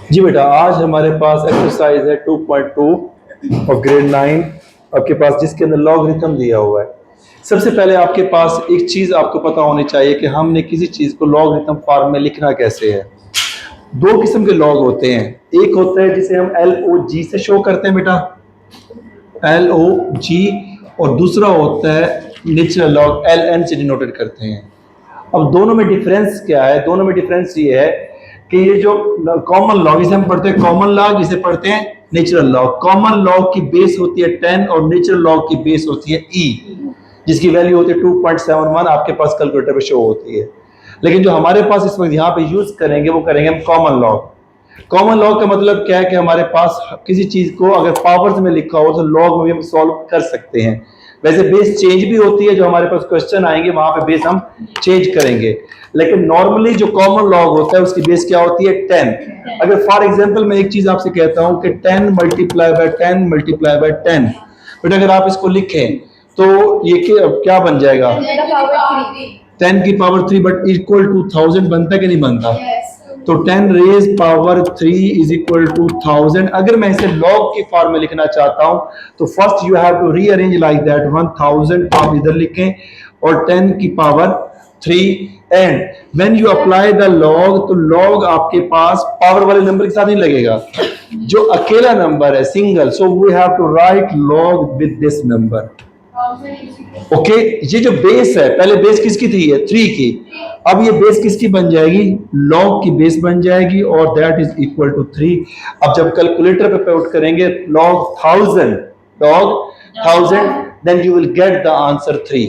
जी बेटा, आज हमारे पास एक्सरसाइज है 2.2 और ग्रेड 9 आपके पास, जिसके अंदर लॉगरिथम दिया हुआ है। सबसे पहले आपके पास एक चीज आपको पता होनी चाहिए कि हमने किसी चीज को लॉगरिथम फॉर्म में लिखना कैसे है। दो किस्म के लॉग होते हैं, एक होता है जिसे हम LOG से शो करते हैं बेटा, LOG, और दूसरा होता है नेचुरल लॉग, LN से डिनोटेड करते हैं। अब दोनों में डिफरेंस क्या है? दोनों में डिफरेंस ये है कि ये जो कॉमन लॉग, इसे हम पढ़ते हैं कॉमन लॉग, इसे पढ़ते हैं नेचुरल लॉग। कॉमन लॉग की बेस होती है 10 और नेचुरल लॉग की बेस होती है E, जिसकी वैल्यू होती है 2.71, आपके पास कैलकुलेटर पे शो होती है। लेकिन जो हमारे पास इस वक्त यहाँ पे यूज करेंगे वो करेंगे हम कॉमन लॉग। कॉमन लॉग का मतलब क्या है कि हमारे पास किसी चीज को अगर पावर्स में लिखा हो तो लॉग में भी हम सॉल्व कर सकते हैं। वैसे बेस चेंज भी होती है, जो हमारे पास क्वेश्चन आएंगे वहां पे बेस हम चेंज करेंगे, लेकिन नॉर्मली जो कॉमन लॉग होता है उसकी बेस क्या होती है? 10। अगर फॉर एग्जांपल मैं एक चीज आपसे कहता हूं कि 10 multiply by 10 multiply by 10, but अगर आप इसको लिखें तो ये क्या बन जाएगा? 10 की पावर 3, बट इक्वल टू 1000 बनता कि नहीं बनता? तो 10 raise power 3 is equal to 1000। अगर मैं इसे लॉग की फॉर्म में लिखना चाहता हूं तो first you have to rearrange like that. 1000 आप इधर लिखें और 10 की power 3, and when you apply the log, तो लॉग आपके पास पावर वाले नंबर के साथ नहीं लगेगा, जो अकेला नंबर है single, so we have to write log with this number. Okay, ये जो बेस है, पहले बेस किसकी थी? ये 3 की। अब ये बेस किसकी बन जाएगी? लॉग की बेस बन जाएगी, और दैट इज इक्वल टू 3। अब जब कैलकुलेटर पे पुट करेंगे log 1000, then you will get the answer 3।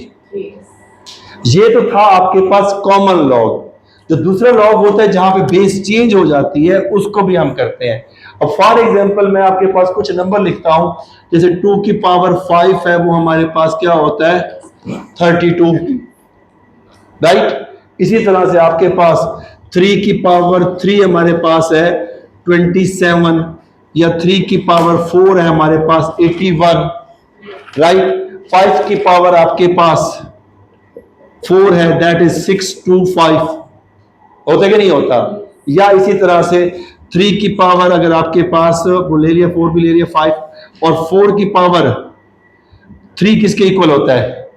ये तो था आपके पास कॉमन लॉग। जो दूसरा लॉग होता है जहां पे बेस चेंज हो जाती है, उसको भी हम करते हैं। अब फॉर एग्जांपल मैं आपके पास कुछ नंबर लिखता हूं, जैसे 2 की पावर 5 है, वो हमारे पास क्या होता है? 32, राइट। इसी तरह से आपके पास 3 की पावर 3 हमारे पास है 27, या 3 की पावर 4 है हमारे पास 81, राइट। 5 की पावर आपके पास 4 है, दैट इज 625। होता कि नहीं होता? या इसी तरह से 3 की पावर अगर आपके पास वो ले लिया, 4 भी ले लिया, 5, और 4 की पावर 3 किसके इक्वल होता है?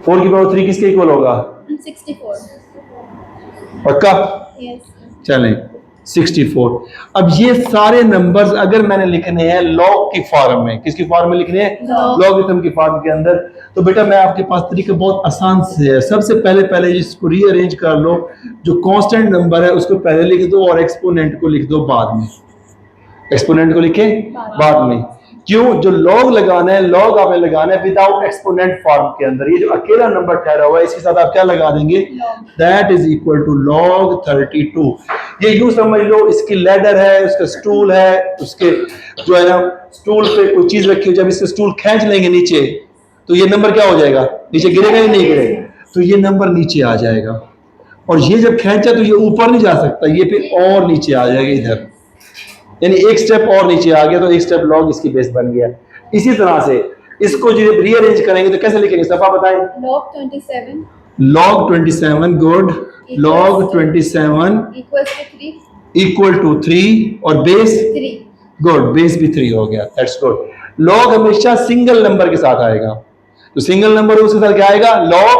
4 की पावर 3 किसके इक्वल होगा? 64। पक्का? यस। चलें, 64। अब ये सारे नंबर्स अगर मैंने लिखने हैं लॉग की फॉर्म में, किसकी फॉर्म में लिखने हैं? लॉगरिथम की फॉर्म के अंदर। तो बेटा मैं आपके पास तरीका बहुत आसान से है। सबसे पहले इसको रीअरेंज कर लो, जो कांस्टेंट नंबर है उसको पहले लिख दो और एक्सपोनेंट को लिख दो बाद में। एक्सपोनेंट को लिखे बाद में। क्यों? जो लॉग लगाना है, लॉग आपने लगाना है विदाउट एक्सपोनेंट फॉर्म के अंदर। ये जो अकेला नंबर ठहरा हुआ है इसके साथ आप क्या लगा देंगे? That is equal to log 32। ये यूं समझ लो, इसकी लैडर है, उसका स्टूल है, उसके जो है ना स्टूल पे कोई चीज रखी हो, जब इसका स्टूल खींच लेंगे नीचे तो ये नंबर क्या हो जाएगा? नीचे गिरेगा या नहीं गिरेगा? तो ये नंबर नीचे आ जाएगा, और ये जब खींचा तो ये ऊपर नहीं जा सकता, ये फिर और नीचे आ जाएगा इधर, यानी एक स्टेप और नीचे आ गया, तो एक स्टेप लॉग इसकी बेस बन गया। इसी तरह से इसको जब रीअरेंज करेंगे तो कैसे लिखेंगे? सब आप बताएं। log 27 log 27, good. log 27 equal to 3 और बेस 3। गुड, बेस भी 3 हो गया, दैट्स गुड। लॉग हमेशा सिंगल नंबर के साथ आएगा, तो सिंगल नंबर उसके साथ क्या आएगा? लॉग,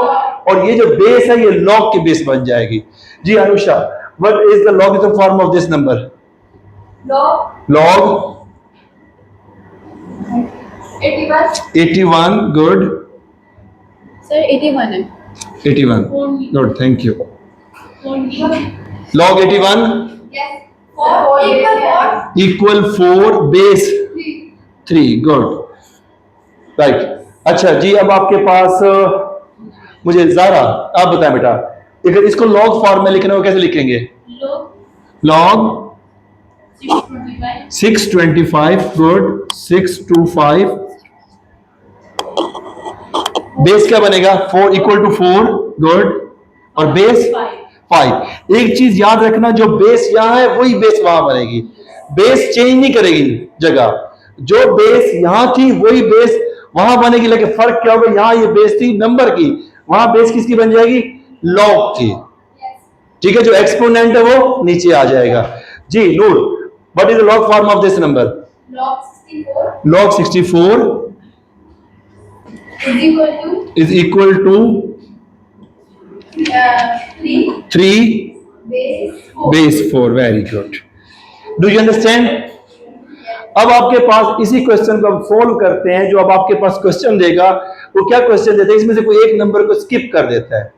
और ये जो बेस है ये लॉग की बेस बन जाएगी। जी Anusha, what is the logarithm form of this number? log 81, good. Sir 81 है। 81, good, thank you. log 81 equal 4, base 3, good, right. अच्छा जी, अब आपके पास मुझे ज़ारा आप बताएं बेटा, अगर इसको लॉग फॉर्म में लिखना हो कैसे लिखेंगे? log 625, गुड, 625, बेस क्या बनेगा? 4 इक्वल टू 4, गुड, और बेस 5। एक चीज याद रखना, जो बेस यहां है वही बेस वहां बनेगी, बेस चेंज नहीं करेगी जगह। जो बेस यहां थी वही बेस वहां बनेगी, लेकिन फर्क क्या होगा? यहां ये बेस थी नंबर की, वहां बेस किसकी बन जाएगी? लॉग की। ठीक है, जो एक्सपोनेंट है वो नीचे आ जाएगा। जी Noor, what is the log form of this number? log 64 log 64 is equal to is equal to 3 3 base 4. base 4। Very good, do you understand? अब आपके पास इसी क्वेश्चन को हम सोल्व करते हैं। जो अब आपके पास क्वेश्चन देगा वो क्या क्वेश्चन देता है, इसमें से कोई एक नंबर को स्किप कर देता है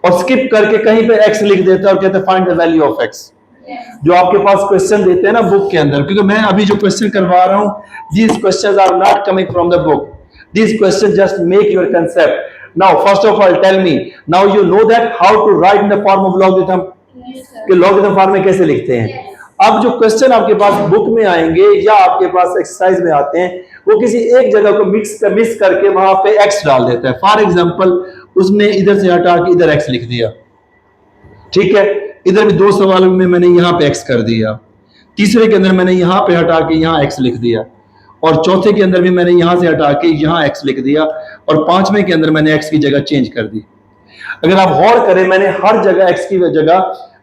और स्किप करके कहीं पे x लिख देता है और कहता है find the value of x। जो आपके पास क्वेश्चन देते हैं ना बुक के अंदर, क्योंकि मैं अभी जो क्वेश्चन करवा रहा हूं, these questions are not coming from the book, these question just make your concept. Now first of all tell me, now you know that how to write in the form of logarithm, कि logarithm form में कैसे लिखते हैं। अब जो question आपके पास book में आएंगे या आपके पास एक्सरसाइज में आते हैं, वो किसी एक जगह को मिस करके वहां पे x डाल देता है। फॉर एग्जांपल उसने इधर से हटा के इधर x लिख दिया, ठीक है, इधर भी दो सवालों में मैंने यहाँ पे x कर दिया, तीसरे के अंदर मैंने यहाँ पे हटा के यहाँ x लिख दिया, और चौथे के अंदर भी मैंने यहाँ से हटा के यहाँ x लिख दिया, और पांचवें के अंदर मैंने x की जगह चेंज कर दी। अगर आप गौर करें, मैंने हर जगह x की जगह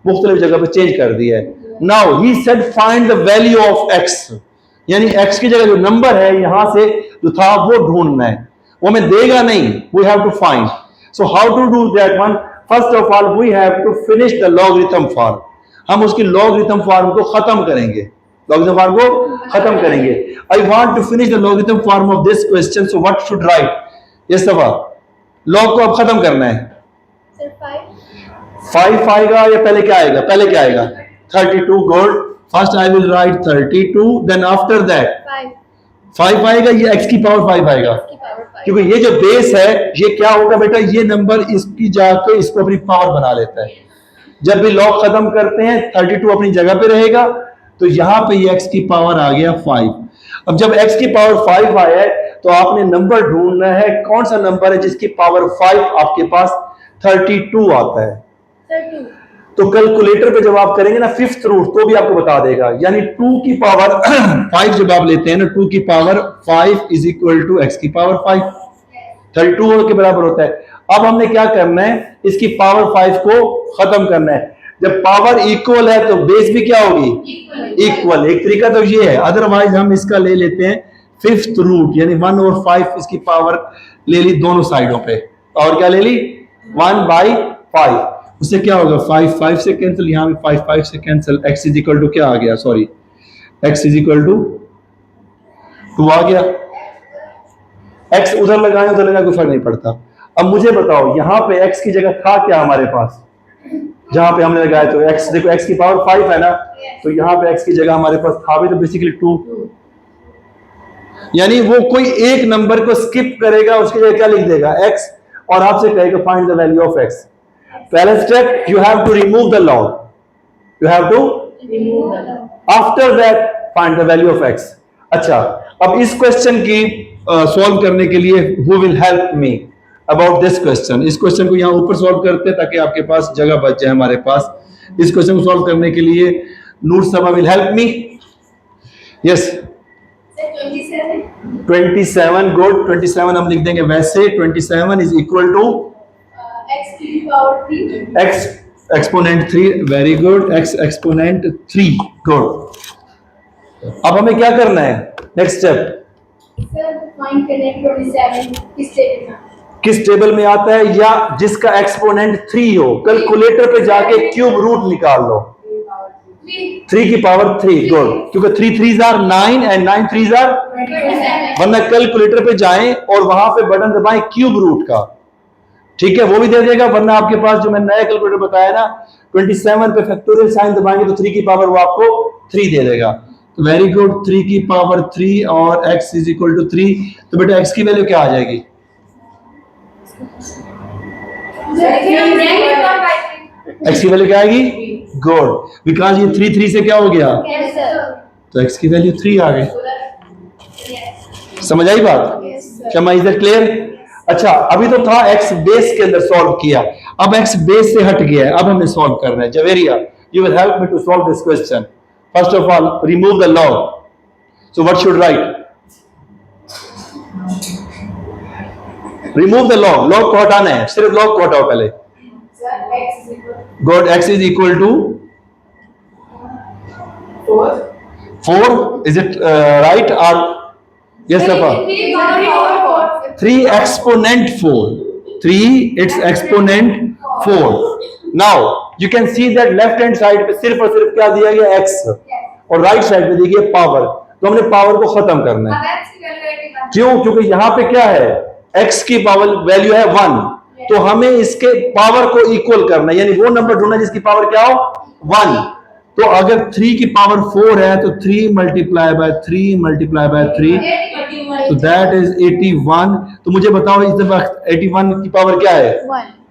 मुख्तलिफ जगह पे चेंज कर दिया है। Now he said find the value of x, यानी x की जगह जो नंबर है यहां से जो था वो ढूंढना है, वो हमें देगा नहीं, we have to find. So how to do that one? First of all we have to finish the logarithm form. हम उसकी लॉगरिथम फॉर्म को खत्म करेंगे, लॉगरिथम फॉर्म को खत्म करेंगे। I want to finish the logarithm form of this question, so what should write? Yes Safa, log को अब खत्म करना है। Sir, 5 आएगा या पहले क्या आएगा? पहले क्या आएगा? 32। Good, first I will write 32, then after that 5 आएगा, ये x की पावर 5 आएगा, की पावर 5। क्योंकि ये जो बेस है ये क्या होगा बेटा, ये नंबर इसकी जाकर इसको अपनी पावर बना लेता है। जब भी लॉग खत्म करते हैं 32 अपनी जगह पे रहेगा, तो यहां पे ये x की पावर आ गया 5। अब जब x की पावर 5 आया है तो आपने नंबर ढूंढना है, कौन सा नंबर है जिसकी पावर 5 आपके पास 32 आता है। Sir, 2. तो कैलकुलेटर पे जब आप करेंगे ना फिफ्थ रूट, तो भी आपको बता देगा, यानी 2 की पावर 5 जब आप लेते हैं ना, 2 की power 5 is equal to x की पावर 5, 32 के बराबर होता है। अब हमने क्या करना है, इसकी पावर 5 को खत्म करना है। जब पावर इक्वल है तो बेस भी क्या होगी? इक्वल। एक तरीका तो ये है, अदरवाइज हम इसका ले लेते हैं फिफ्थ रूट, यानी 1 और 5 इसकी पावर ले ली दोनों साइडों पे, और क्या ले ली? 1/5। उससे क्या होगा? 5 से कैंसिल, यहां भी 5 से cancel, x is equal to क्या आ गया? Sorry, x is equal to 2 आ गया। x उधर लगाए उधर लगाए कोई फर्क नहीं पड़ता। अब मुझे बताओ यहां पे x की जगह था क्या हमारे पास? जहां पे हमने लगाया तो x, देखो x की पावर 5 है ना, तो यहां पे x की जगह हमारे पास था भी तो बेसिकली 2, यानी वो कोई एक नंबर को स्किप करेगा, उसकी जगह क्या लिख देगा? x, और आपसे कहेगा find the value of x। पहला step, you have to remove the log, you have to Remove the log. After that find the value of x। अच्छा, अब इस क्वेश्चन की सॉल्व करने के लिए who will help me about this question? इस question को यहाँ ऊपर सॉल्व करते हैं ताकि आपके पास जगह बच जाए हमारे पास। इस क्वेश्चन को सॉल्व करने के लिए Noor Sama will help me. Yes, Sir, 27. 27। गुड, 27 हम लिख देंगे वैसे। 27 is equal to X to the power 3. x exponent 3। Very good, x exponent 3। Good. अब हमें क्या करना है? Next step, Sir, find connect 27 किस टेबल में? किस टेबल में आता है, या जिसका एक्सपोनेंट 3 हो, कैलकुलेटर पे जाके क्यूब रूट निकाल लो। 3 की पावर 3। गुड, क्योंकि 3 3s are 9 and 9 3s are, 27. वरना कैलकुलेटर पे जाएं और वहां पे बटन दबाएं क्यूब रूट का, ठीक है, वो भी दे देगा। वरना आपके पास जो मैं नया कैलकुलेटर बताया ना, 27 पे फैक्टोरियल साइन दबाएंगे तो 3 की पावर वो आपको 3 दे देगा। तो वेरी गुड, 3 की पावर 3 और x इज इक्वल टू 3, तो बेटा x की वैल्यू क्या आ जाएगी? x की वैल्यू क्या आएगी? गुड, बिकॉज ये 3 3 से क्या हो गया, तो x की वैल्यू 3 आ गई। समझ आई बात? शमा, इज दैट क्लियर? अच्छा, अभी तो था x बेस के अंदर सॉल्व किया, अब x बेस से हट गया है, अब हमें सॉल्व करना है। Javeria, you will help me to solve this question. First of all remove the log, so what should write? Remove the log, log को हटाना है, सिर्फ लॉग को हटाओ पहले। Sir, x is equal good, x is equal to 4. Is it right or yes, Safa? 3 exponent 4. 3 its exponent 4. Now you can see that left hand side पे सिर्फ और सिर्फ क्या दिया गया x और राइट साइड पे दी गई पावर. तो हमने पावर को खत्म करना है. क्यों? क्योंकि यहाँ पे क्या है, x की पावर वैल्यू है 1, तो हमें इसके पावर को इक्वल करना है, यानी वो नंबर ढूंढना जिसकी पावर क्या हो 1. तो अगर 3 की पावर 4 है तो 3 मल्टीप्लाई बाय 3 मल्टीप्लाई बाय 3, तो दैट इज 81. तो मुझे बताओ इस दफा 81 की पावर क्या है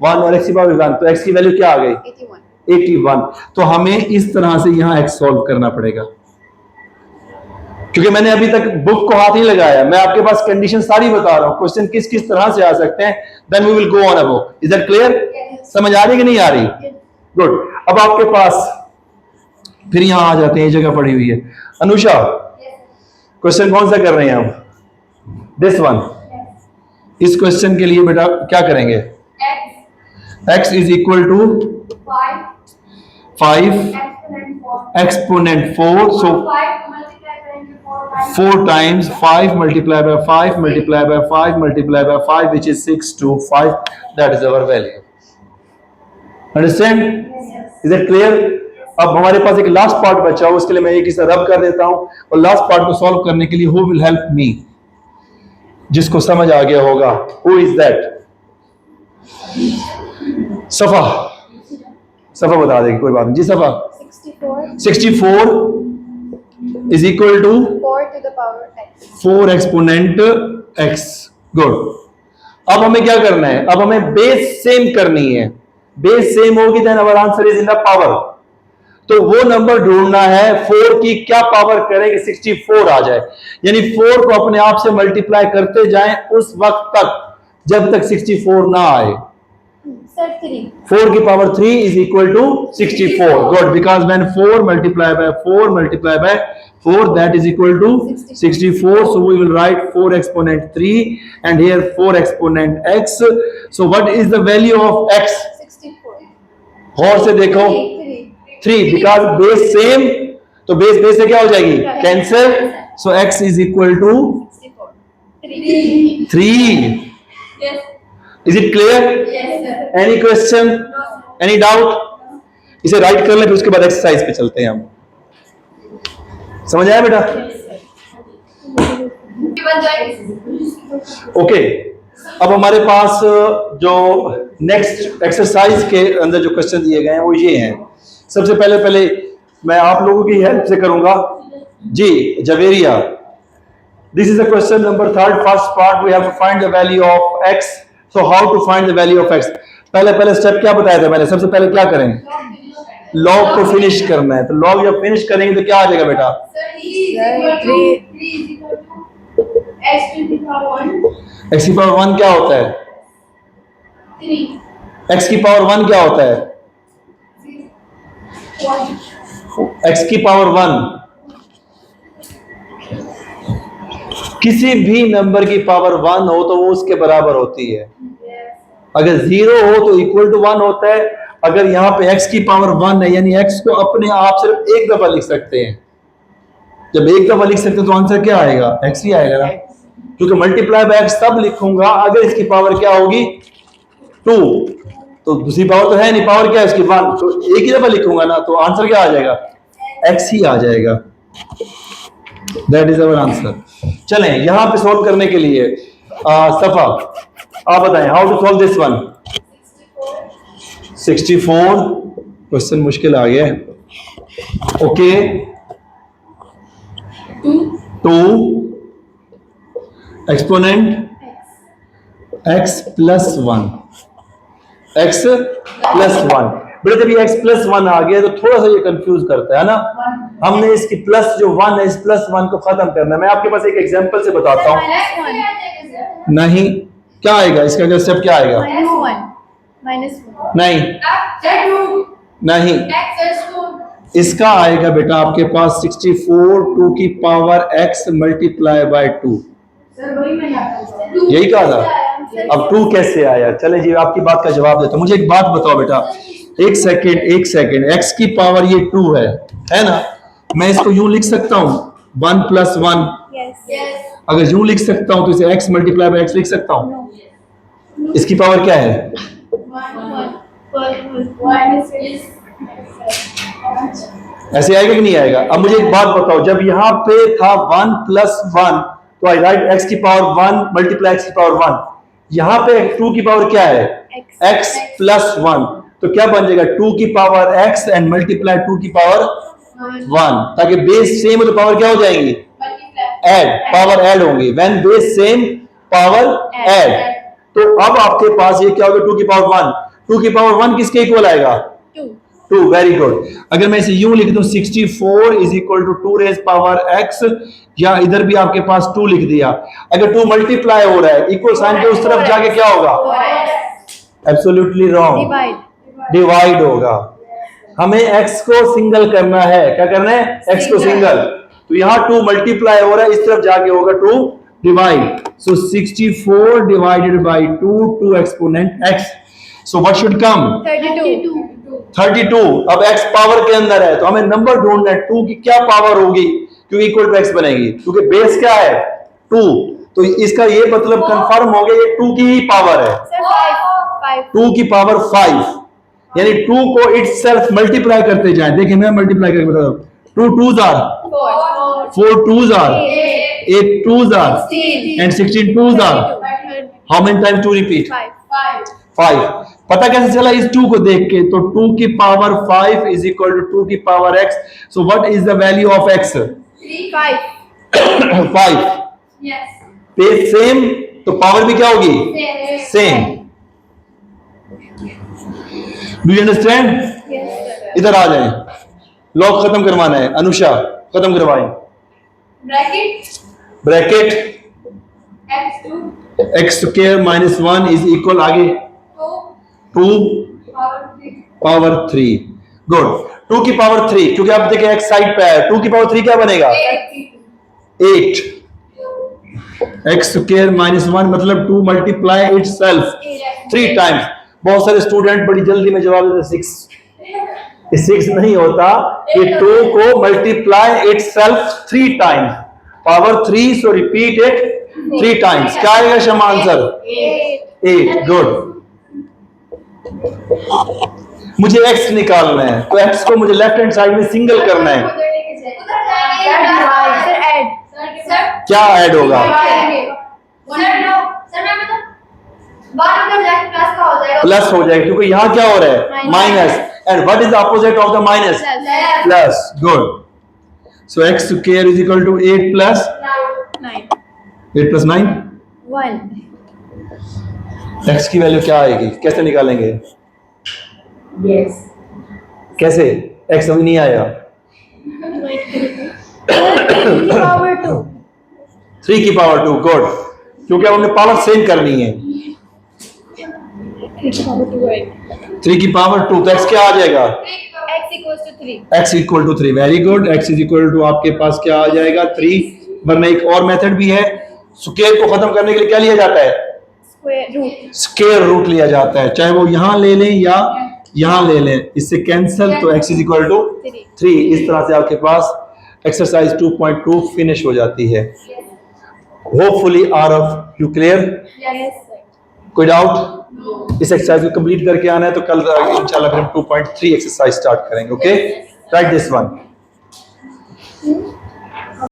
1 और x की पावर 1, तो x की वैल्यू क्या आ गई 81. तो हमें इस तरह से यहाँ x सॉल्व करना पड़ेगा, क्योंकि मैंने अभी तक बुक को हाथ नहीं लगाया, मैं आपके पास कंडीशन सारी बता रहा हूं, क्वेश्चन किस किस तरह से आ सकते हैं. Then we will go on a book. Is that clear? समझ आ रही कि नहीं आ रही? गुड. अब आपके पास फिर यहां आ जाते हैं, ये जगह पड़ी हुई है. अनुषा, क्वेश्चन कौन सा कर रहे हैं आप? This one. इस क्वेश्चन के लिए बेटा क्या करेंगे? x is equal to 5 exponent 4. So 4 times 5 multiplied by 5 multiplied by 5 multiplied by 5, which is 625. That is our value. Understand? Is it clear? अब हमारे पास एक लास्ट पार्ट बचा हो, उसके लिए मैं एक इसे रब कर देता हूं, और लास्ट पार्ट को सॉल्व करने के लिए who will help me? जिसको समझ आ गया होगा, who is that? सफा बता देगी, कोई बात नहीं जी. सफा 64 is equal to 4 to the power x. 4 exponent x. Good. अब हमें क्या करना है? अब हमें बेस सेम करनी है. बेस सेम होगी then our answer is in the power. तो वो नंबर ढूंढना है 4 की क्या पावर करें कि 64 आ जाए, यानी 4 को अपने आप से मल्टीप्लाई करते जाएं उस वक्त तक जब तक 64 ना आए. Sir, 3. 4 की power 3 is equal to 64. Good, because when 4 multiply by 4 multiply by 4, that is equal to 64. So we will write 4 exponent 3 and here 4 exponent x. So what is the value of x? 64. गौर से देखो, 3, because base same, तो base से क्या हो जाएगी? Cancel. So x is equal to 64. 3. 3. Yes. Is it clear? Yes, sir. Any question? Any doubt? इसे right कर ले, फिर उसके बाद एक्सरसाइज पे चलते हैं हम. समझ आया बेटा? ओके. अब हमारे पास जो नेक्स्ट एक्सरसाइज के अंदर जो क्वेश्चन दिए गए हैं वो ये हैं. सबसे पहले मैं आप लोगों की हेल्प से करूंगा जी. Javeria, this is the question number 3. First part, we have to find the value of x. So how to find the value of x? पहले स्टेप क्या बताया था मैंने? सबसे पहले क्या करें? लॉग को फिनिश करना है. तो लॉग जब फिनिश करेंगे तो क्या आ जाएगा बेटा? x की पावर 1 क्या होता है? 3. x की पावर 1 क्या होता है? 1. x की पावर 1 किसी भी नंबर की पावर 1 हो तो वो उसके बराबर होती है. अगर 0 हो तो इक्वल टू 1 होता है. अगर यहाँ पे x की पावर 1 है, यानी x को अपने आप सिर्फ एक दफा लिख सकते हैं. जब एक दफा लिख सकते हैं तो आंसर क्या आएगा? x ही आएगा ना, क्योंकि मल्टीप्लाई बाय x तब लिखूंगा अगर इसकी पावर क्या होगी 2. तो दूसरी पावर तो है नहीं, पावर क्या है इसकी 1, तो एक ही दफा लिखूंगा ना, तो आंसर क्या आ जाएगा? x ही आ जाएगा. That is our answer. चलें यहां पे सॉल्व करने के लिए सफा आप बताएं how to solve this one. 64. Question मुश्किल आ गया. Okay. 2 exponent x plus 1. x plus 1. बेटा जब ये x प्लस 1 आ गया तो थोड़ा सा ये कंफ्यूज करता है ना. हमने इसकी प्लस जो 1 है, इस प्लस 1 को खत्म करना है. मैं आपके पास एक एग्जांपल से बताता हूं. नहीं, क्या आएगा इसका अगर स्टेप क्या आएगा? नहीं, इसका आएगा बेटा आपके पास 64 2 की पावर x मल्टीप्लाई बाय 2. यही कहा था. अब 2 कैसे आया? चले जी आपकी बात का जवाब देता हूं। मुझे एक बात बताओ बेटा, एक सेकेंड, x की पावर ये 2 है ना? मैं इसको यूं लिख सकता हूं 1 + 1। Yes. अगर यूं लिख सकता हूं तो इसे x मल्टीप्लाई बाय x लिख सकता हूं। इसकी पावर क्या है? 1 is ऐसे आएगा कि नहीं आएगा? अब मुझे एक बात बताओ, जब यहाँ पे था 1 + 1 तो आई राइट x की पावर 1 मल्टीप्लाई x की पावर 1। यहाँ पे 2 की पावर क्या है? x + 1। तो क्या बन जाएगा? 2 की पावर x एंड मल्टीप्लाई 2 की पावर 1, ताकि बेस सेम हो तो पावर क्या हो जाएंगी? ऐड, पावर ऐड होंगी। When base same power add. तो अब आपके पास ये क्या होगा? 2 की पावर 1। 2 की पावर 1 किसके इक्वल आएगा? 2। Very good. अगर मैं इसे यूं लिख दूं 64 = 2 रेज पावर x, या इधर भी आपके पास 2 लिख दिया। अगर 2 मल्टीप्लाई हो रहा है इक्वल साइन के उस तरफ जाके क्या होगा? एब्सोल्युटली रॉन्ग, डिवाइड होगा। हमें x को सिंगल करना है। क्या करना है? x को सिंगल। तो यहां 2 मल्टीप्लाई हो रहा है, इस तरफ जाके होगा 2 divide. So 64 divided by 2 2 exponent x। So what should come? 32। अब x पावर के अंदर है तो हमें नंबर ढूंढना है 2 की क्या पावर होगी, क्योंकि इक्वल टू x बनेगी, क्योंकि बेस क्या है? 2। तो इसका ये मतलब कंफर्म हो गया ये 2 की ही पावर है। 2 की पावर 5, यानी 2 को इटसेल्फ मल्टीप्लाई करते जाएं। देखिए मैं मल्टीप्लाई करके बता रहा हूं। 2 2s are 4 2s are 8 2s are and 16 2s are। How many times to repeat? 5। पता कैसे चला इस 2 को देख के? तो 2 की पावर 5 = 2 की power x। So what is the value of x? 5। Yes. Base same तो पावर भी क्या होगी? सेम। Do you understand? इधर आ जाएं, लॉग खत्म करवाना है। अनुषा खत्म करवाएं। ब्रैकेट x² - 1 इज इक्वल आगे 2 पावर 3। गुड। 2 की पावर 3, क्योंकि आप देखिए x साइड पे है। 2 की पावर 3 क्या बनेगा? 8। x² - 1 मतलब 2 मल्टीप्लाई इटसेल्फ 3 टाइम्स। बहुत सारे स्टूडेंट बड़ी जल्दी में जवाब देते 6। 6 नहीं होता, ये 2 को multiply itself 3 times, power 3। So repeat it 3 times. क्या आएगा शमा आंसर? 8। गुड। मुझे x निकालना है, तो x को मुझे लेफ्ट हैंड साइड में सिंगल करना है। क्या ऐड होगा? प्लस हो जाएगा, क्योंकि यहां क्या हो रहा है? Minus. And what is the opposite of the minus? Plus. Good. So x² = 8 + 8 + 9 x की वैल्यू क्या आएगी? कैसे निकालेंगे? कैसे? x समझ नहीं आया। 3 की पावर 2। गुड, क्योंकि अब हमने पावर सेम करनी है। 3 की पावर 2, तो x क्या आ जाएगा? x = 3। Very good. x = आपके पास क्या आ जाएगा? 3। वरना एक और मेथड भी है, स्क्वायर को खत्म करने के लिए क्या लिया जाता है? स्क्वायर रूट लिया जाता है, चाहे वो यहां ले लें या यहां ले लें, इससे कैंसिल। तो x = 3। इस तरह से आपके पास एक्सरसाइज 2.2 फिनिश हो जाती है। Hopefully are of you clear? कोई डाउट? इस एक्सरसाइज को कंप्लीट करके आना है, तो कल इंशाल्लाह फिर हम 2.3 एक्सरसाइज स्टार्ट करेंगे। Okay, right this one.